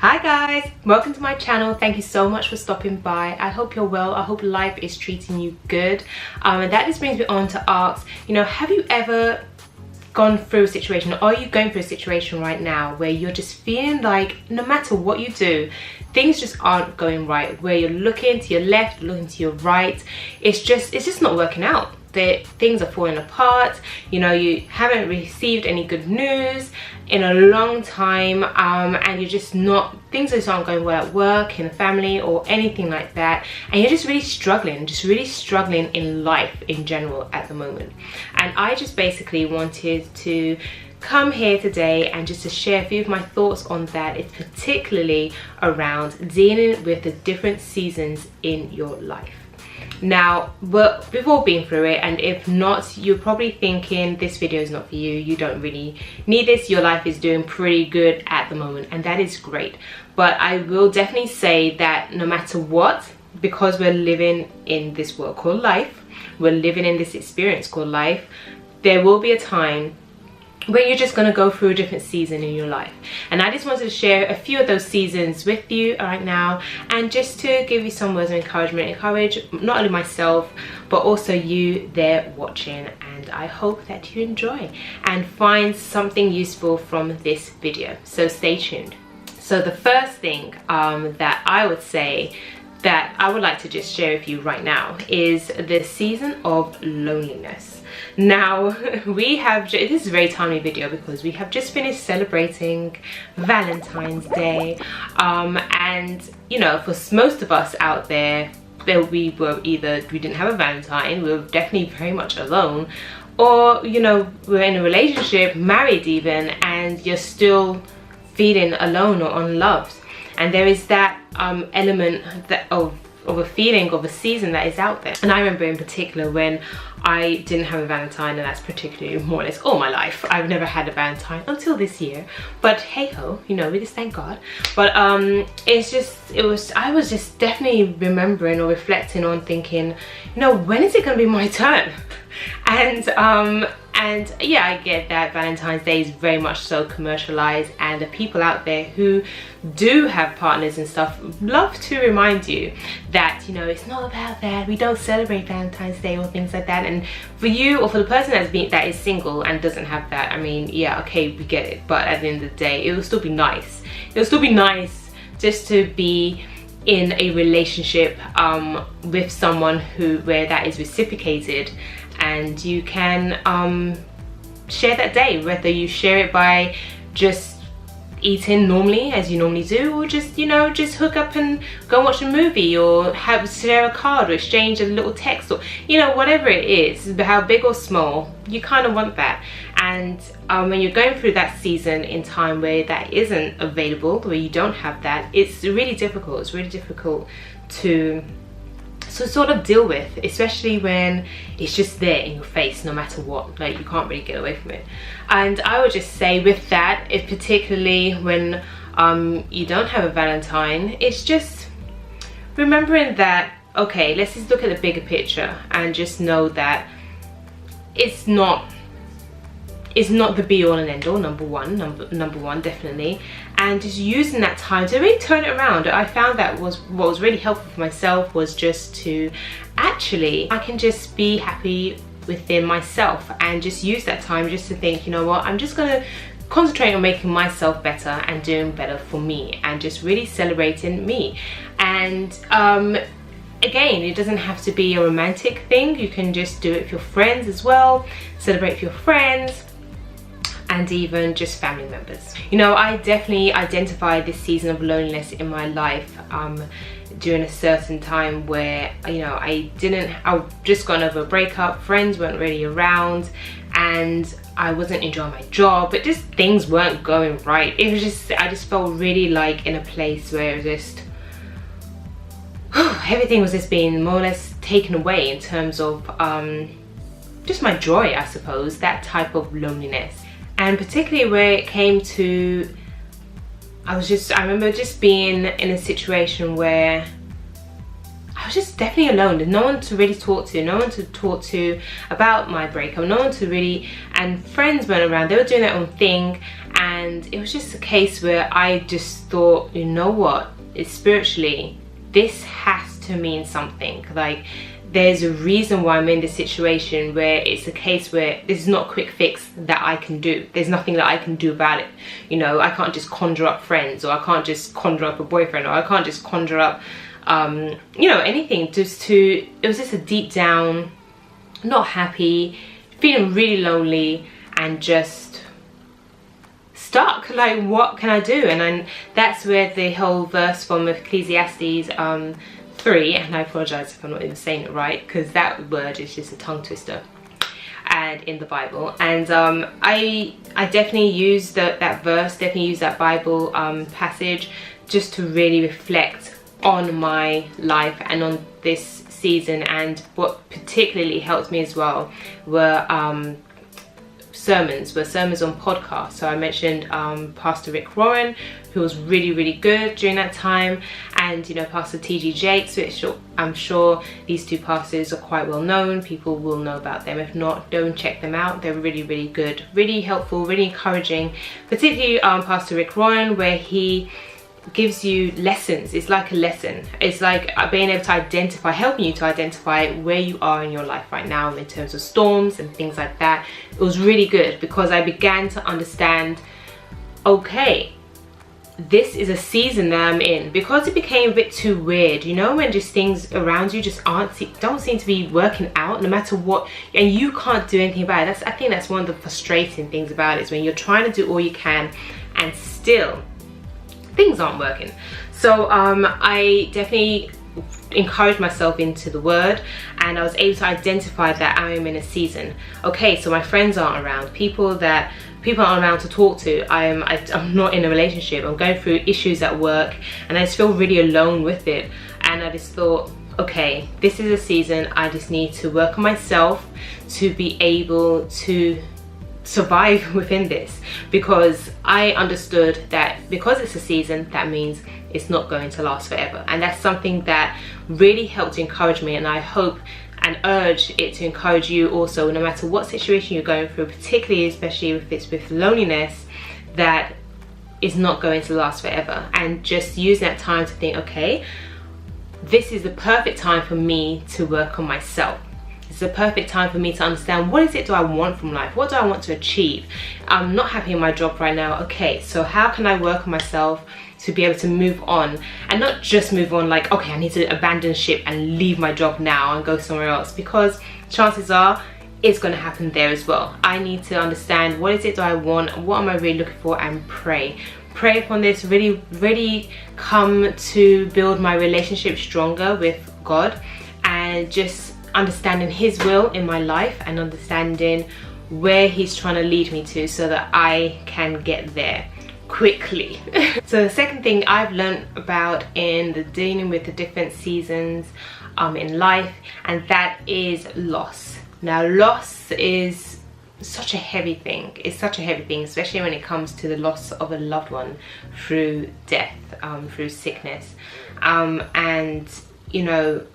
Hi guys, welcome to my channel. Thank you so much for stopping by. I hope you're well. I hope life is treating you good. And that just brings me on to ask, have you ever gone through a situation, or are you going through a situation right now where you're just feeling like no matter what you do, things just aren't going right, where you're looking to your left, looking to your right, it's just not working out. Things are falling apart, you haven't received any good news in a long time, and you're just not, things just aren't going well at work, in the family, or anything like that, and you're just really struggling in life in general at the moment. And I just basically wanted to come here today and just to share a few of my thoughts on that. It's particularly around dealing with the different seasons in your life. Now, we've all been through it, and if not, you're probably thinking this video is not for you, you don't really need this, your life is doing pretty good at the moment, and that is great. But I will definitely say that no matter what, because we're living in this world called life, we're living in this experience called life, there will be a time where you're just going to go through a different season in your life. And I just wanted to share a few of those seasons with you right now, and just to give you some words of encouragement, encourage not only myself but also you there watching. And I hope that you enjoy and find something useful from this video, so stay tuned. So the first thing that I would say that I would like to just share with you right now is the season of loneliness. Now, this is a very timely video because we have just finished celebrating Valentine's Day, and for most of us out there, we didn't have a Valentine, we were definitely very much alone, or we're in a relationship, married even, and you're still feeling alone or unloved. And there is that element of a feeling of a season that is out there. And I remember in particular when I didn't have a Valentine, and that's particularly more or less all my life. I've never had a Valentine until this year, but hey ho, we just thank God. But I was just definitely remembering or reflecting on thinking, when is it gonna be my turn? And yeah, I get that Valentine's Day is very much so commercialized, and the people out there who do have partners and stuff love to remind you that it's not about that, we don't celebrate Valentine's Day or things like that. And for you, or for the person that is single and doesn't have that, I mean, yeah, okay, we get it, but at the end of the day, it will still be nice. It will still be nice just to be in a relationship with someone where that is reciprocated, and you can share that day, whether you share it by just eating normally as you normally do, or just just hook up and go watch a movie, or share a card, or exchange a little text, or whatever it is, how big or small, you kind of want that. And when you're going through that season in time where that isn't available, where you don't have that, it's really difficult. It's really difficult to sort of deal with, especially when it's just there in your face no matter what, like you can't really get away from it. And I would just say with that, if particularly when you don't have a Valentine, it's just remembering that, okay, let's just look at the bigger picture and just know that it's not the be-all and end-all, number one definitely. And just using that time to really turn it around. I found that what was really helpful for myself was just to actually, I can just be happy within myself and just use that time just to think, I'm just gonna concentrate on making myself better and doing better for me, and just really celebrating me. And again, it doesn't have to be a romantic thing, you can just do it with your friends as well, celebrate with your friends, and even just family members. I definitely identified this season of loneliness in my life during a certain time where I just gone over a breakup, friends weren't really around, and I wasn't enjoying my job, but just things weren't going right. It was just, I just felt really like in a place where it was just everything was just being more or less taken away in terms of just my joy, I suppose, that type of loneliness. And particularly where it came to, I remember just being in a situation where I was just definitely alone. There's no one to really talk to, no one to talk to about my breakup, no one to really, and friends weren't around. They were doing their own thing, and it was just a case where I just thought, you know what, it's spiritually, this has to mean something. Like, there's a reason why I'm in this situation, where it's a case where this is not a quick fix that I can do. There's nothing that I can do about it. You know, I can't just conjure up friends, or I can't just conjure up a boyfriend, or I can't just conjure up, you know, anything. It was just a deep down, not happy, feeling really lonely, and just stuck. Like, what can I do? And then that's where the whole verse from Ecclesiastes 3, and I apologize if I'm not even saying it right, because that word is just a tongue twister, and in the Bible. And I definitely use that verse, definitely use that Bible passage, just to really reflect on my life and on this season. And what particularly helped me as well were sermons on podcasts. So I mentioned Pastor Rick Warren, who was really good during that time, and, you know, Pastor T.G. Jakes, which I'm sure these two pastors are quite well known. People will know about them. If not, don't check them out. They're really good, really helpful, really encouraging, particularly Pastor Rick Warren, where he gives you lessons. It's like a lesson. It's like being able to identify, helping you to identify where you are in your life right now in terms of storms and things like that. It was really good, because I began to understand, okay, this is a season that I'm in, because it became a bit too weird, you know, when just things around you just don't seem to be working out, no matter what, and you can't do anything about it. I think that's one of the frustrating things about it, is when you're trying to do all you can and still things aren't working. So I definitely encouraged myself into the word, and I was able to identify that I am in a season. Okay, so my friends aren't around, people aren't around to talk to. I'm not in a relationship. I'm going through issues at work, and I just feel really alone with it. And I just thought, okay, this is a season. I just need to work on myself to be able to survive within this, because I understood that because it's a season, that means it's not going to last forever. And that's something that really helped encourage me, and I hope and urge it to encourage you also, no matter what situation you're going through, particularly especially if it's with loneliness, that is not going to last forever. And just use that time to think, okay, this is the perfect time for me to work on myself. It's a perfect time for me to understand, what is it do I want from life? What do I want to achieve? I'm not happy in my job right now. Okay, so how can I work on myself to be able to move on? And not just move on like, okay, I need to abandon ship and leave my job now and go somewhere else, because chances are it's going to happen there as well. I need to understand, what is it do I want? What am I really looking for? And pray upon this, really come to build my relationship stronger with God, and just understanding his will in my life, and understanding where he's trying to lead me to, so that I can get there quickly. So the second thing I've learned about in the dealing with the different seasons in life, and that is loss. Now, loss is such a heavy thing. It's such a heavy thing, especially when it comes to the loss of a loved one through death, through sickness, and you know,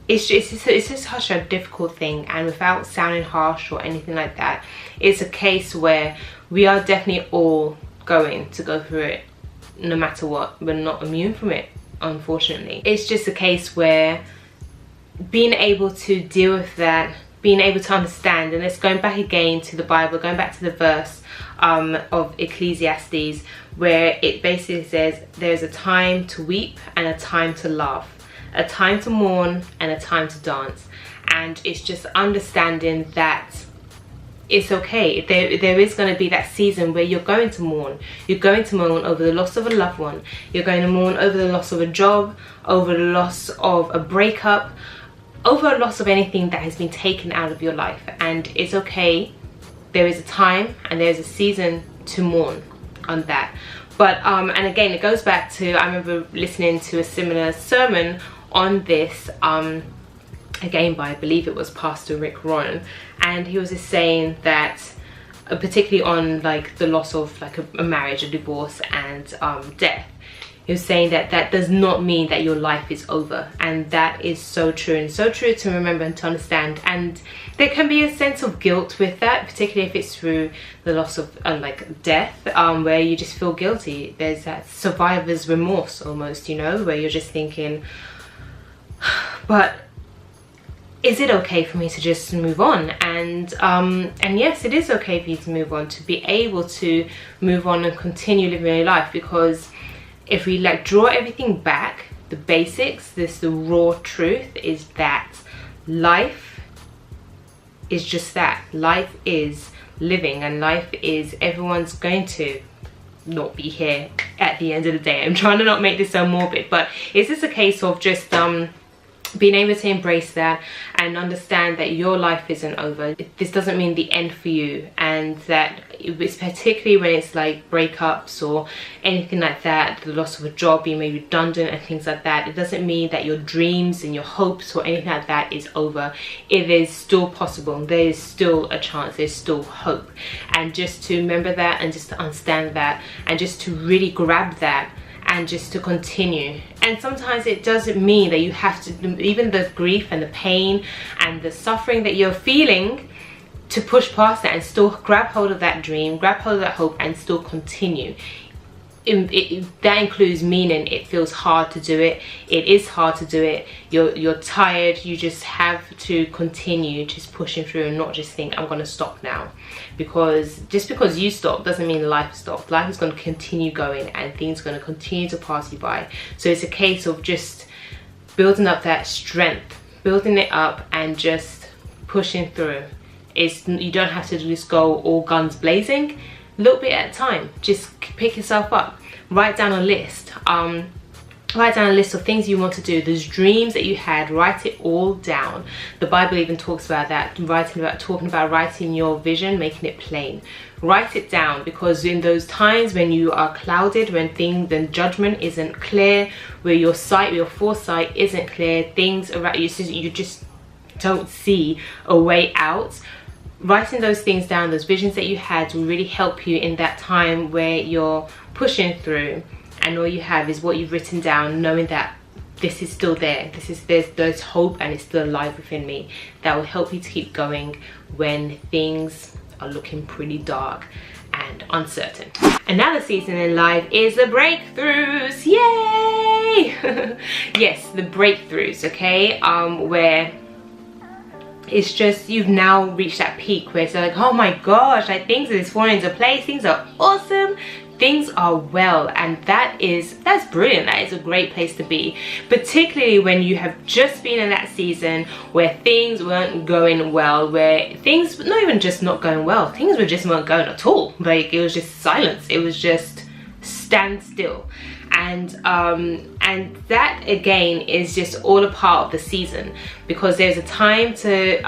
it's just such a difficult thing. And without sounding harsh or anything like that, it's a case where we are definitely all going to go through it, no matter what. We're not immune from it, unfortunately. It's just a case where being able to deal with that, being able to understand, and it's going back again to the Bible, going back to the verse of Ecclesiastes, where it basically says there's a time to weep and a time to laugh, a time to mourn and a time to dance. And it's just understanding that it's okay. There is going to be that season where you're going to mourn. You're going to mourn over the loss of a loved one. You're going to mourn over the loss of a job, over the loss of a breakup, over a loss of anything that has been taken out of your life. And it's okay. There is a time and there's a season to mourn on that. But and again, it goes back to, I remember listening to a similar sermon on this, again by, I believe it was Pastor Rick Warren, and he was just saying that particularly on like the loss of like a marriage, a divorce, and death, He was saying that that does not mean that your life is over, and that is so true, and so true to remember and to understand. And there can be a sense of guilt with that, particularly if it's through the loss of like death, where you just feel guilty. There's that survivor's remorse almost, you know, where you're just thinking, but is it okay for me to just move on? And yes, it is okay for you to move on, to be able to move on and continue living your life. Because if we like draw everything back, the basics, the raw truth is that life is just that. Life is living, and life is, everyone's going to not be here at the end of the day. I'm trying to not make this so morbid, but it's just a case of just being able to embrace that and understand that your life isn't over. This doesn't mean the end for you, and that it's particularly when it's like breakups or anything like that, the loss of a job, being made redundant and things like that. It doesn't mean that your dreams and your hopes or anything like that is over. It is still possible. There is still a chance. There's still hope. And just to remember that, and just to understand that, and just to really grab that, and just to continue. And sometimes it doesn't mean that you have to, even the grief and the pain and the suffering that you're feeling, to push past that and still grab hold of that dream, grab hold of that hope, and still continue. That includes meaning it feels hard to do it. It is hard to do it. You're tired. You just have to continue just pushing through, and not just think, I'm going to stop now. Because just because you stop doesn't mean life stops. Life is going to continue going, and things are going to continue to pass you by. So it's a case of just building up that strength, building it up, and just pushing through. You don't have to just go all guns blazing. A little bit at a time. Just pick yourself up. Write down a list. Write down a list of things you want to do. Those dreams that you had, write it all down. The Bible even talks about that, talking about writing your vision, making it plain. Write it down, because in those times when you are clouded, when judgment isn't clear, where your foresight isn't clear, things around you just don't see a way out. Writing those things down, those visions that you had, will really help you in that time where you're pushing through, and all you have is what you've written down, knowing that this is still there. There's hope, and it's still alive within me. That will help you to keep going when things are looking pretty dark and uncertain. Another season in life is the breakthroughs. Yay! Yes, the breakthroughs, okay? Where it's just, you've now reached that peak where it's like, oh my gosh, like things are just falling into place, things are awesome, things are well. And that's brilliant. That is a great place to be, particularly when you have just been in that season where things weren't going well, where things, not even just not going well, things were just weren't going at all. Like, it was just silence. It was just stand still. And that again is just all a part of the season, because there's a time to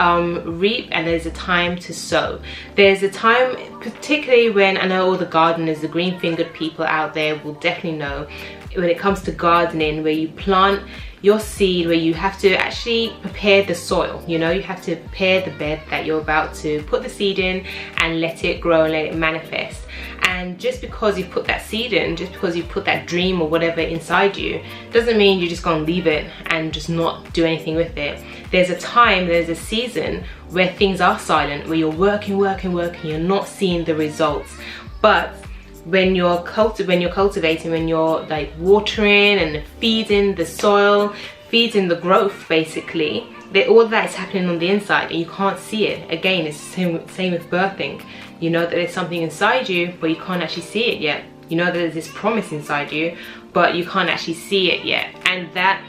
reap, and there's a time to sow. There's a time, particularly when, I know all the gardeners, the green fingered people out there will definitely know, when it comes to gardening, where you plant your seed, where you have to actually prepare the soil. You know, you have to prepare the bed that you're about to put the seed in, and let it grow and let it manifest. And just because you put that seed in, just because you put that dream or whatever inside you, doesn't mean you're just gonna leave it and just not do anything with it. There's a time, there's a season where things are silent, where you're working, you're not seeing the results. But when you're cultivating, when you're like watering and feeding the soil, feeding the growth, basically, all that is happening on the inside, and you can't see it. Again, it's the same with birthing. You know that there's something inside you, but you can't actually see it yet. You know that there's this promise inside you, but you can't actually see it yet. And that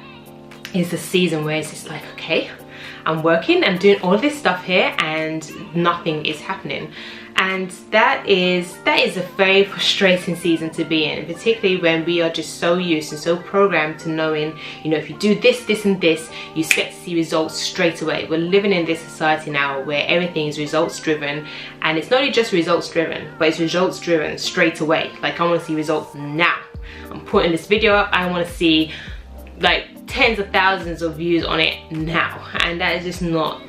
is the season where it's just like, okay, I'm working, I'm doing all this stuff here, and nothing is happening. And that is a very frustrating season to be in, particularly when we are just so used and so programmed to knowing, you know, if you do this, this and this, you expect to see results straight away. We're living in this society now where everything is results driven, and it's not only just results driven, but it's results driven straight away. Like, I want to see results now. I'm putting this video up, I want to see like tens of thousands of views on it now, and that is just not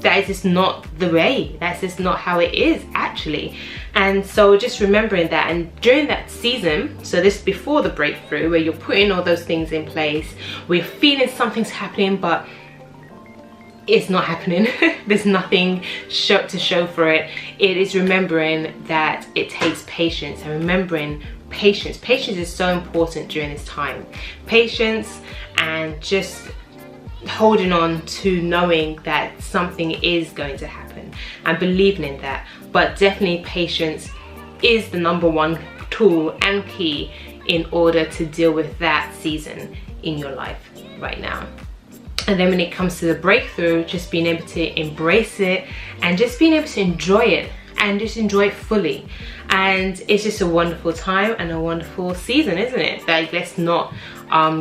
that is just not the way. That's just not how it is actually. And so just remembering that, and during that season, so this is before the breakthrough, where you're putting all those things in place, we're feeling something's happening, but it's not happening. There's nothing to show for it. It is remembering that it takes patience, and remembering patience. Patience is so important during this time. Patience, and just holding on to knowing that something is going to happen and believing in that. But definitely patience is the #1 tool and key in order to deal with that season in your life right now. And then when it comes to the breakthrough, just being able to embrace it and just being able to enjoy it, and just enjoy it fully. And it's just a wonderful time and a wonderful season, isn't it? Like, let's not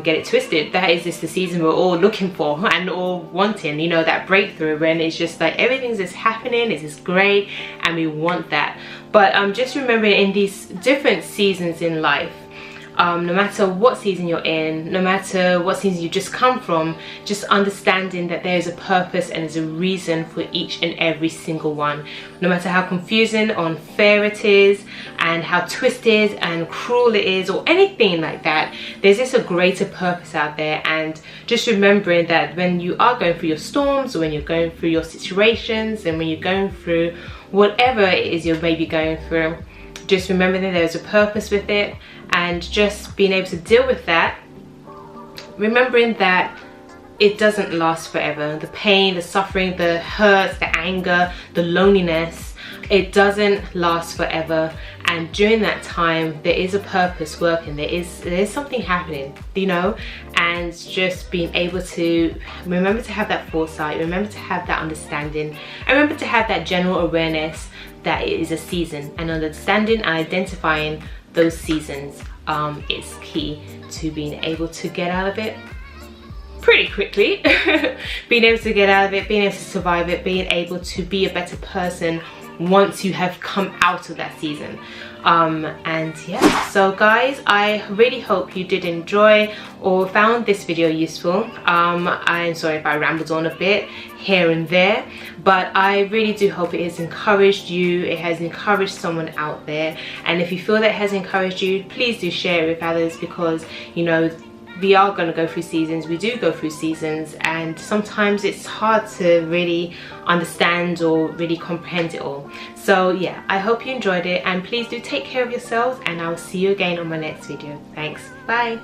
get it twisted. That is just the season we're all looking for and all wanting, you know, that breakthrough, when it's just like everything's just happening, it's just great, and we want that. But just remembering in these different seasons in life, no matter what season you're in, no matter what season you just come from, just understanding that there's a purpose and there's a reason for each and every single one. No matter how confusing or unfair it is, and how twisted and cruel it is, or anything like that, there's just a greater purpose out there. And just remembering that when you are going through your storms, or when you're going through your situations, and when you're going through whatever it is you're maybe going through, just remembering that there's a purpose with it, and just being able to deal with that, remembering that it doesn't last forever. The pain, the suffering, the hurt, the anger, the loneliness, it doesn't last forever. And during that time, there is a purpose working, there is something happening, you know. And just being able to remember to have that foresight, remember to have that understanding, and remember to have that general awareness that it is a season, and understanding and identifying those seasons is key to being able to get out of it pretty quickly. Being able to get out of it, being able to survive it, being able to be a better person once you have come out of that season. And yeah, so guys, I really hope you did enjoy or found this video useful. I'm sorry if I rambled on a bit here and there, but I really do hope it has encouraged you, it has encouraged someone out there. And if you feel that it has encouraged you, please do share it with others, because you know, we are going to go through seasons, we do go through seasons, and sometimes it's hard to really understand or really comprehend it all. So yeah, I hope you enjoyed it, and please do take care of yourselves, and I'll see you again on my next video. Thanks, bye.